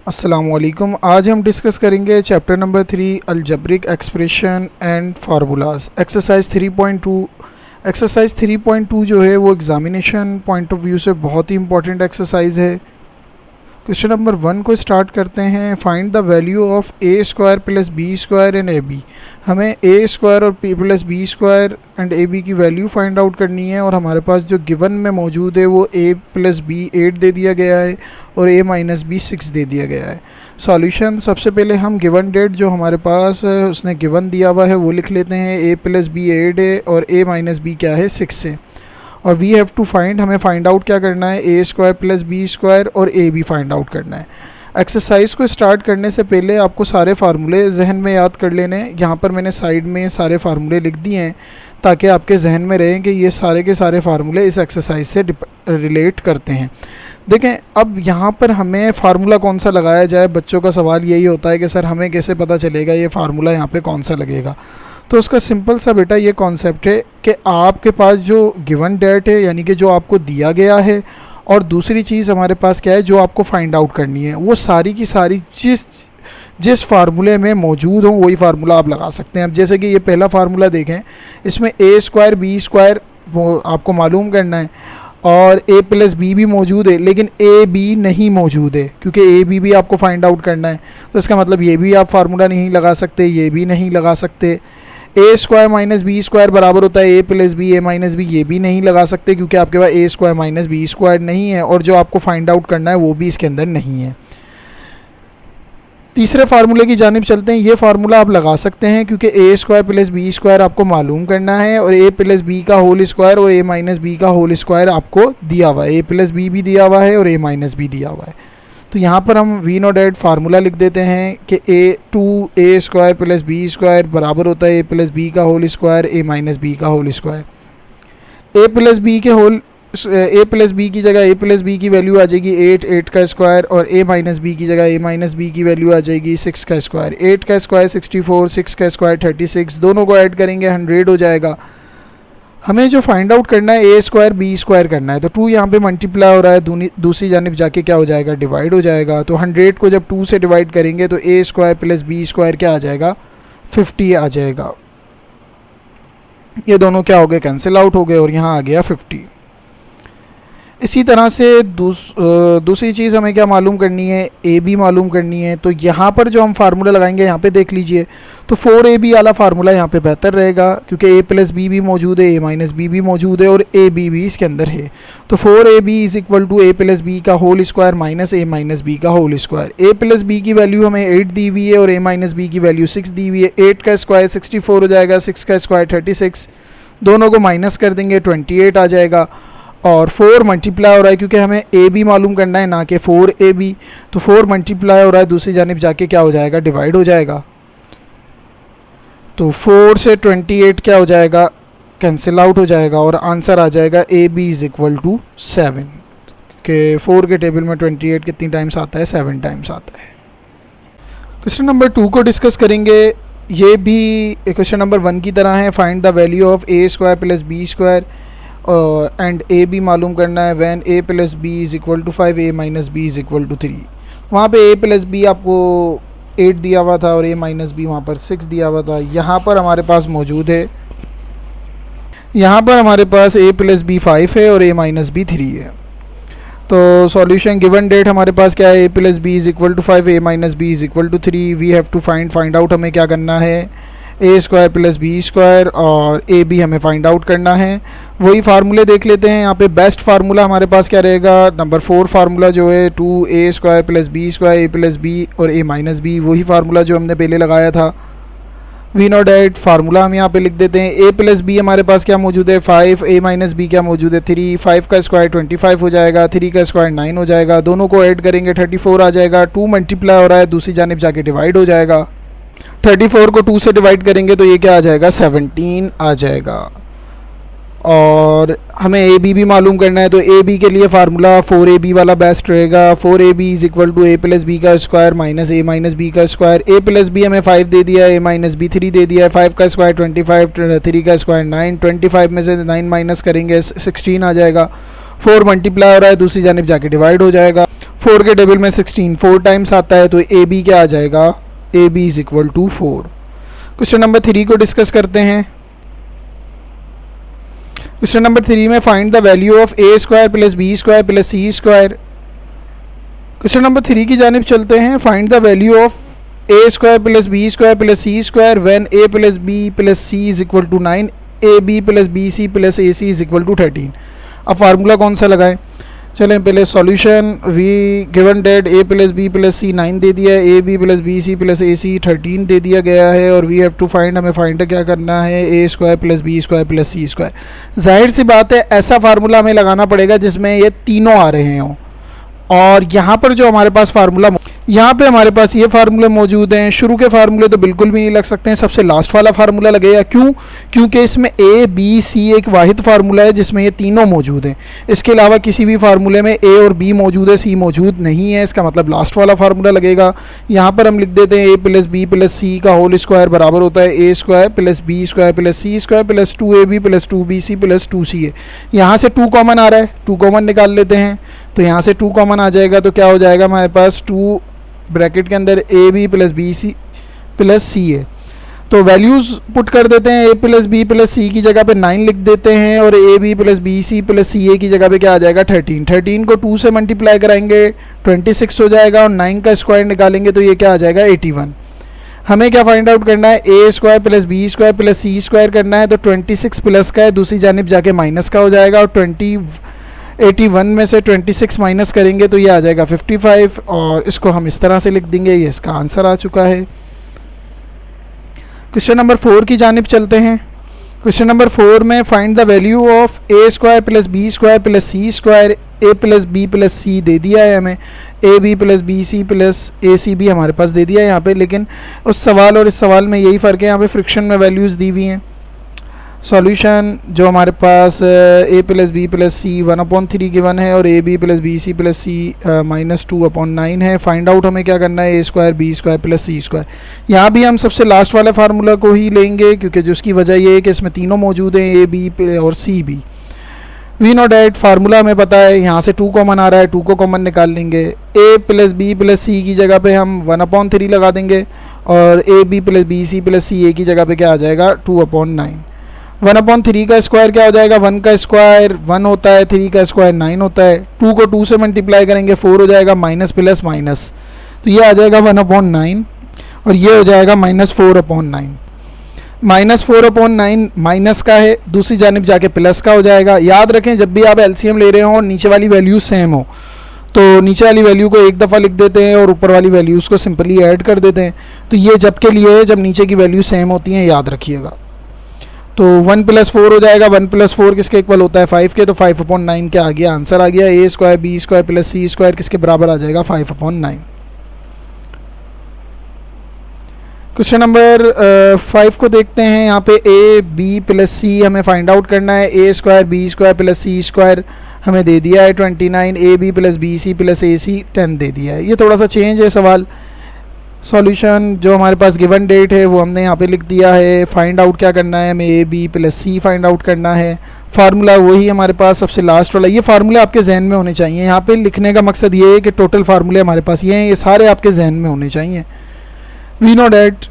अस्सलामुअलैकुम। आज हम डिस्कस करेंगे chapter number 3 algebraic expression and formulas exercise 3.2। Exercise 3.2 जो है वो एग्जामिनेशन पॉइंट ऑफ व्यू से बहुत ही इंपॉर्टेंट एक्सरसाइज है। क्वेश्चन नंबर 1 को स्टार्ट करते हैं। Find the value of A square plus B square and A B. हमें ए स्क्वायर और P plus B square and A B की वैल्यू फाइंड आउट करनी है और हमारे पास जो गिवन में मौजूद है वो ए प्लस बी 8 दे दिया गया है और ए माइनस बी 6 दे दिया गया है। सॉल्यूशन, सबसे पहले हम गिवन डेट जो हमारे पास उसने गिवन दिया हुआ है वो लिख लेते हैं। ए प्लस बी 8 है और ए माइनस बी क्या है 6 है। और वी हैव टू फाइंड, हमें फाइंड आउट क्या करना है, A square plus B square और ए बी फाइंड आउट करना है। एक्सरसाइज को स्टार्ट करने से पहले आपको सारे फार्मूले जहन में याद कर लेने हैं। यहाँ पर मैंने साइड में सारे फार्मूले लिख दिए हैं ताकि आपके जहन में रहें कि ये सारे के सारे फार्मूले इस एक्सरसाइज से रिलेट करते हैं। देखें, अब यहाँ पर हमें फार्मूला कौन सा लगाया जाए। बच्चों का सवाल यही होता है कि सर हमें कैसे पता चलेगा ये फार्मूला यहाँ पे कौन सा लगेगा। तो उसका सिंपल सा बेटा ये कॉन्सेप्ट है कि आपके पास जो गिवन डेट है यानी कि जो आपको दिया गया है, और दूसरी चीज़ हमारे पास क्या है जो आपको फाइंड आउट करनी है, वो सारी की सारी जिस फार्मूले में मौजूद हो वही फार्मूला आप लगा सकते हैं। अब जैसे कि ये पहला फार्मूला देखें, इसमें ए स्क्वायर बी स्क्वायर वो आपको मालूम करना है और ए प्लस बी भी मौजूद है, लेकिन ए बी नहीं मौजूद है क्योंकि ए बी भी आपको फाइंड आउट करना है। तो इसका मतलब ये भी आप फार्मूला नहीं लगा सकते, ये भी नहीं लगा सकते। ए स्क्वायर माइनस बी स्क्वायर बराबर होता है A plus B A minus B, ये भी नहीं लगा सकते क्योंकि आपके पास ए स्क्वायर माइनस बी स्क्वायर नहीं है और जो आपको फाइंड आउट करना है वो भी इसके अंदर नहीं है। तीसरे फार्मूले की जानिब चलते हैं। ये फार्मूला आप लगा सकते हैं क्योंकि ए स्क्वायर प्लस बी स्क्वायर आपको मालूम करना है और ए प्लस बी का होल स्क्वायर और ए माइनस बी का होल स्क्वायर आपको दिया हुआ है। ए प्लस बी भी दिया हुआ है और ए माइनस बी दिया हुआ है। तो यहाँ पर हम वी नो डेट फार्मूला लिख देते हैं कि ए स्क्वायर प्लस बी स्क्वायर बराबर होता है ए प्लस बी का होल स्क्वायर ए माइनस बी का whole square. A plus B की जगह ए प्लस बी की वैल्यू आ जाएगी 8 का स्क्वायर और ए माइनस बी की जगह ए माइनस बी की वैल्यू आ जाएगी 6 का स्क्वायर। 8 का स्क्वायर 64, 6 का स्क्वायर 36, दोनों को ऐड करेंगे 100 हो जाएगा। हमें जो फाइंड आउट करना है ए स्क्वायर बी स्क्वायर करना है, तो 2 यहाँ पे मल्टीप्लाई हो रहा है, दूसरी जानिब जाके क्या हो जाएगा, डिवाइड हो जाएगा। तो 100 को जब 2 से डिवाइड करेंगे तो ए स्क्वायर प्लस बी स्क्वायर क्या आ जाएगा, 50 आ जाएगा। ये दोनों क्या हो गए, कैंसिल आउट हो गए और यहाँ आ गया 50। इसी तरह से दूसरी चीज़ हमें क्या मालूम करनी है, ए बी मालूम करनी है। तो यहाँ पर जो हम फार्मूला लगाएंगे यहाँ पे देख लीजिए, तो 4ab वाला फार्मूला यहाँ पे बेहतर रहेगा क्योंकि ए प्लस बी भी मौजूद है, ए माइनस बी भी मौजूद है और ए बी भी इसके अंदर है। तो 4ab is equal to A plus B का whole square minus A minus B का whole square. A plus B की वैल्यू हमें 8 दी हुई है और ए माइनस बी की वैल्यू 6 दी हुई है। 8 का स्क्वायर 64 हो जाएगा, 6 का स्क्वायर 36, दोनों को माइनस कर देंगे 28 आ जाएगा। और 4 मल्टीप्लाई हो रहा है क्योंकि हमें ए बी मालूम करना है ना कि 4ab, तो 4 मल्टीप्लाई हो रहा है, दूसरी जानिब जाके क्या हो जाएगा, डिवाइड हो जाएगा। तो 4 से 28 क्या हो जाएगा, कैंसिल आउट हो जाएगा और आंसर आ जाएगा A B is equal to 7 के 4 के टेबल में 28 कितनी टाइम्स आता है, 7 टाइम्स आता है। क्वेश्चन नंबर 2 को डिस्कस करेंगे। ये भी क्वेश्चन नंबर 1 की तरह है। Find the value of A square plus B square and A B मालूम करना है। When A plus B is equal to 5 A minus B is equal to 3। वहाँ पे ए प्लस बी आपको 8 दिया हुआ था और ए माइनस बी वहाँ पर 6 दिया हुआ था। यहाँ पर हमारे पास मौजूद है, यहाँ पर हमारे पास ए प्लस बी 5 है और ए माइनस बी 3 है। तो सॉल्यूशन, गिवन डेट हमारे पास क्या है, A plus B is equal to 5 A minus B is equal to 3। We have to find out, हमें क्या करना है, A square plus B square और ए बी हमें फाइंड आउट करना है। वही फार्मूले देख लेते हैं। यहाँ पे बेस्ट फार्मूला हमारे पास क्या रहेगा, नंबर 4 फार्मूला जो है 2 ए square plus B square A plus B और ए माइनस बी, वही फार्मूला जो हमने पहले लगाया था। वी नो डेट फार्मूला हम यहाँ पे लिख देते हैं। ए प्लस बी हमारे पास क्या मौजूद है, 5, ए माइनस बी क्या मौजूद है, 3। 5 का स्क्वायर 25 हो जाएगा, 3 का स्क्वायर 9 हो जाएगा, दोनों को ऐड करेंगे 34 आ जाएगा। 2 मल्टीप्लाई हो रहा है, दूसरी जानिब जाके डिवाइड हो जाएगा। 34 को 2 से डिवाइड करेंगे तो ये क्या आ जाएगा, 17 आ जाएगा। और हमें ए बी भी मालूम करना है, तो ए बी के लिए फार्मूला 4ab वाला बेस्ट रहेगा। 4ab is equal to A plus B का square minus A minus B का स्क्वायर। ए प्लस बी हमें 5 दे दिया है, ए माइनस बी 3 दे दिया है। 5 का स्क्वायर 25, 3 का स्क्वायर 9, 25 में से 9 माइनस करेंगे 16 आ जाएगा। 4 मल्टीप्लाई हो रहा है, दूसरी जानिब जाके डिवाइड हो जाएगा। 4 के टेबल में 16 4 टाइम्स आता है, तो ए बी क्या आ जाएगा, A B is equal to 4। Question number 3 को डिस्कस करते हैं। क्वेश्चन नंबर 3 में find the value of A square plus B square plus C square. Question number 3 की जानिब चलते हैं। Find the value of A square plus B square plus C square when A plus B plus C is equal to 9, A B plus B C plus A C is equal to 13। अब formula कौन सा लगाएं? चलें पहले solution. We given that A plus B plus C 9 दे दिया है, A B plus B C plus A C 13 दे दिया गया है, और वी हैव टू फाइंड, हमें फाइंड क्या करना है, A square plus B square plus C square. जाहिर सी बात है ऐसा फार्मूला हमें लगाना पड़ेगा जिसमें ये तीनों आ रहे हों, और यहाँ पर जो हमारे पास फार्मूला, यहाँ पे हमारे पास ये फार्मूले मौजूद हैं। शुरू के फार्मूले तो बिल्कुल भी नहीं लग सकते हैं, सबसे लास्ट वाला फार्मूला लगेगा। क्यों? क्योंकि इसमें ए बी सी एक वाहिद फार्मूला है जिसमें ये तीनों मौजूद हैं। इसके अलावा किसी भी फार्मूले में ए और बी मौजूद है, सी मौजूद नहीं है, इसका मतलब लास्ट वाला फार्मूला लगेगा। यहाँ पर हम लिख देते हैं A plus B plus C का होल स्क्वायर बराबर होता है A square plus B square plus C square plus 2ab plus 2bc plus 2ca। यहाँ से 2 कॉमन आ रहा है, 2 कॉमन निकाल लेते हैं, तो यहाँ से 2 कॉमन आ जाएगा, तो क्या हो जाएगा हमारे पास 2 ब्रैकेट के अंदर A B plus B C plus C A. तो वैल्यूज़ पुट कर देते हैं। A plus B plus C की जगह पे 9 लिख देते हैं, और A B plus B C plus C A की जगह पे क्या आ जाएगा 13। 13 को 2 से मल्टीप्लाई कराएंगे 26 हो जाएगा, और 9 का स्क्वायर निकालेंगे तो ये क्या आ जाएगा 81। हमें क्या फाइंड आउट करना है, A square plus B square plus C square करना है। तो 26 प्लस का है, दूसरी जानिब जाके माइनस का हो जाएगा, और 81 में से 26 माइनस करेंगे तो ये आ जाएगा 55, और इसको हम इस तरह से लिख देंगे। ये इसका आंसर आ चुका है। क्वेश्चन नंबर 4 की जानिब चलते हैं। क्वेश्चन नंबर 4 में find the value of A square plus B square plus C square. A plus B plus C दे दिया है हमें, A B plus B C plus A C भी हमारे पास दे दिया है यहाँ पे, लेकिन उस सवाल और इस सवाल में यही फ़र्क है, यहाँ पे फ्रिक्शन में वैल्यूज़ दी हुई हैं। सॉल्यूशन जो हमारे पास A plus B plus C 1/3 given है, और A B plus B C plus C -2/9 है। फाइंड आउट हमें क्या करना है, A square B square plus C square. यहाँ भी हम सबसे लास्ट वाले फार्मूला को ही लेंगे, क्योंकि जिसकी वजह ये है कि इसमें तीनों मौजूद हैं, ए बी और सी भी। वी नो डैट फार्मूला हमें पता है, यहाँ से 2 कॉमन आ रहा है, 2 को कॉमन निकाल लेंगे। A plus B plus C की जगह पे हम 1/3 लगा देंगे, और A B plus B C plus C A की जगह पे क्या आ जाएगा 2/9। 1/3 का स्क्वायर क्या हो जाएगा, 1 का स्क्वायर 1 होता है, 3 का स्क्वायर 9 होता है। 2 को 2 से मल्टीप्लाई करेंगे 4 हो जाएगा, माइनस प्लस माइनस, तो ये आ जाएगा 1/9, और ये हो जाएगा -4/9। -4/9 माइनस का है, दूसरी जानिब जाके प्लस का हो जाएगा। याद रखें जब भी आप एलसीएम ले रहे हो और नीचे वाली वैल्यू सेम हो, तो नीचे वाली वैल्यू को एक दफ़ा लिख देते हैं और ऊपर वाली वैल्यूज़ को सिंपली ऐड कर देते हैं। तो ये जब के लिए है जब नीचे की वैल्यू सेम होती हैं, याद रखिएगा। तो 1 + 4 हो जाएगा, 1 + 4 किसके इक्वल होता है 5 के, तो 5/9 क्या आ गया, आंसर आ गया। ए square B square plus C square किसके बराबर आ जाएगा 5/9। क्वेश्चन नंबर 5 को देखते हैं। यहाँ पे ए बी प्लस सी हमें फाइंड आउट करना है। A square B square plus C square हमें दे दिया है 29, A B plus B C plus A C 10 दे दिया है। ये थोड़ा सा चेंज है सवाल। सॉल्यूशन जो हमारे पास गिवन डेट है वो हमने यहाँ पे लिख दिया है। फाइंड आउट क्या करना है, हमें A B plus C find out करना है। फार्मूला वही हमारे पास सबसे लास्ट वाला, ये फार्मूले आपके जहन में होने चाहिए। यहाँ पे लिखने का मकसद ये है कि टोटल फार्मूले हमारे पास ये हैं, ये सारे आपके जहन में होने चाहिए। वी नो डैट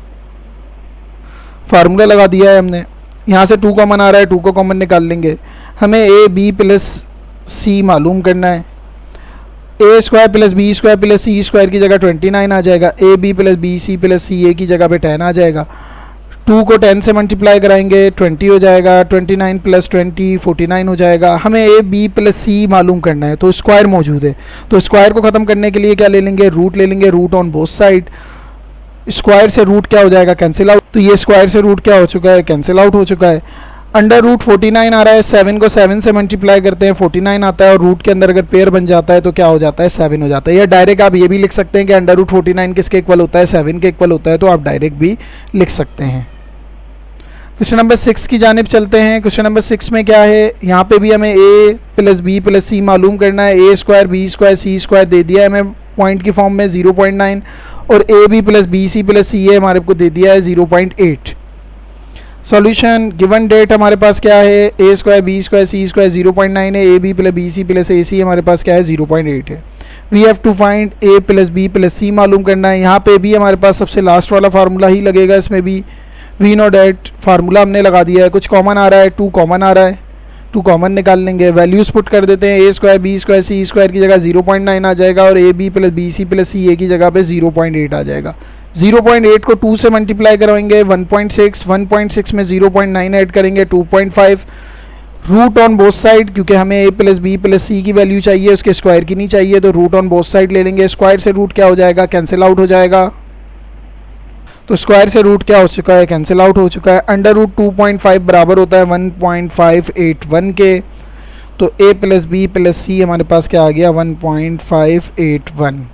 फार्मूला लगा दिया है हमने। यहाँ से 2 कॉमन आ रहा है, 2 को कॉमन निकाल लेंगे। हमें ए बी प्लस सी मालूम करना है। A square plus B square plus C square की जगह 29 आ जाएगा। A B plus B C plus C A की जगह पे 10 आ जाएगा। 2 को 10 से मल्टीप्लाई कराएंगे 20 हो जाएगा। 29 + 20 49 हो जाएगा। हमें ए बी प्लस सी मालूम करना है, तो स्क्वायर मौजूद है, तो स्क्वायर को ख़त्म करने के लिए क्या ले लेंगे, रूट ले लेंगे। Root on both side, square से रूट क्या हो जाएगा, कैंसिल आउट। तो ये स्क्वायर से रूट क्या हो चुका है, कैंसिल आउट हो चुका है। अंडर रूट 49 आ रहा है, 7 को 7 से मल्टीप्लाई करते हैं 49 आता है, और रूट के अंदर अगर पेयर बन जाता है तो क्या हो जाता है 7 हो जाता है। या डायरेक्ट आप ये भी लिख सकते हैं कि अंडर रूट 49 किसके इक्वल होता है, 7 के इक्वल होता है, तो आप डायरेक्ट भी लिख सकते हैं। क्वेश्चन नंबर 6 की जानिब चलते हैं। क्वेश्चन नंबर 6 में क्या है, यहाँ पे भी हमें A plus B plus C मालूम करना है। A square B square C square दे दिया है हमें पॉइंट की फॉर्म में 0.9, और A B plus B C plus C A हमारे को दे दिया है 0.8। सॉल्यूशन गिवन डेट हमारे पास क्या है, A square B square C square 0.9 है, A B plus B C plus A C हमारे पास क्या है 0.8 है। We have to find A plus B plus C मालूम करना है। यहाँ पे भी हमारे पास सबसे लास्ट वाला फार्मूला ही लगेगा, इसमें भी वी नो डेट फार्मूला हमने लगा दिया है। कुछ कॉमन आ रहा है, 2 कॉमन आ रहा है, 2 कॉमन निकाल लेंगे। वैल्यूज़ पुट कर देते हैं, A square B square C square की जगह 0.9 आ जाएगा और A B plus B C plus C A की जगह पे 0.8 आ जाएगा। 0.8 को 2 से मल्टीप्लाई करवाएंगे 1.6, 1.6 में 0.9 ऐड करेंगे 2.5, रूट ऑन बोथ साइड, क्योंकि हमें A plus B plus C की वैल्यू चाहिए, उसके स्क्वायर की नहीं चाहिए, तो रूट ऑन बोथ साइड ले लेंगे। स्क्वायर से रूट क्या हो जाएगा, कैंसिल आउट हो जाएगा। तो स्क्वायर से रूट क्या हो चुका है, कैंसिल आउट हो चुका है। अंडर रूट 2.5 बराबर होता है 1.581 के, तो ए प्लस बी प्लस सी हमारे पास क्या आ गया 1.581।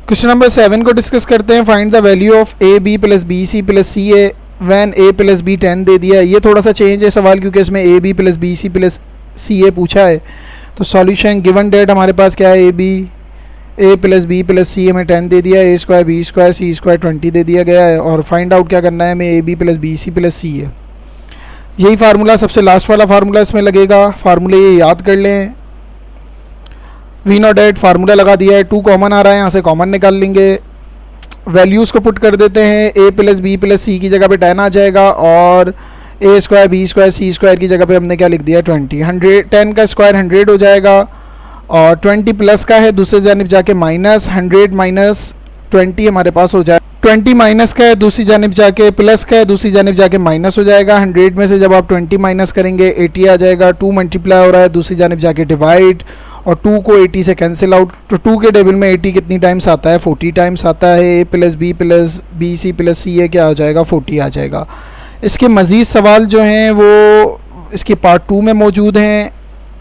क्वेश्चन नंबर 7 को डिस्कस करते हैं। Find the value of A B plus B C plus C A when A plus B 10 दे दिया है। ये थोड़ा सा चेंज है सवाल, क्योंकि इसमें A B plus B C plus C A पूछा है। तो सॉल्यूशन गिवन डेट हमारे पास क्या है, ए प्लस बी प्लस सी हमें 10 दे दिया है, A square B square C square 20 दे दिया गया है, और फाइंड आउट क्या करना है हमें, A B plus B C plus C A. यही फार्मूला सबसे लास्ट वाला फार्मूला इसमें लगेगा। फार्मूले ये याद कर लें, वी नो डेट फार्मूला लगा दिया है, 2 कॉमन आ रहा है, यहाँ से कॉमन निकाल लेंगे। वैल्यूज़ को पुट कर देते हैं, A plus B plus C की जगह पे 10 आ जाएगा और ए square B square C square की जगह पे हमने क्या लिख दिया 20। 10 का स्क्वायर 100 हो जाएगा और 20 प्लस का है, दूसरी जानिब जाके माइनस, 100 माइनस 20 हमारे पास हो जाए। 20 माइनस का है, दूसरी जानिब जाके प्लस का है, दूसरी जानिब जाके माइनस हो जाएगा। 100 में से जब आप 20 माइनस करेंगे 80 आ जाएगा। 2 मल्टीप्लाई हो रहा है, दूसरी जानिब जाके डिवाइड, और 2 को 80 से कैंसिल आउट। तो 2 के टेबल में 80 कितनी टाइम्स आता है, 40 टाइम्स आता है। A plus B C plus C ए क्या आ जाएगा 40 आ जाएगा। इसके मज़ीद सवाल जो हैं वो इसके पार्ट 2 में मौजूद हैं।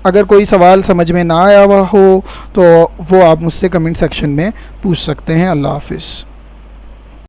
अगर कोई सवाल समझ में ना आया हुआ हो तो वो आप मुझसे कमेंट सेक्शन में पूछ सकते हैं। अल्लाह हाफिज़।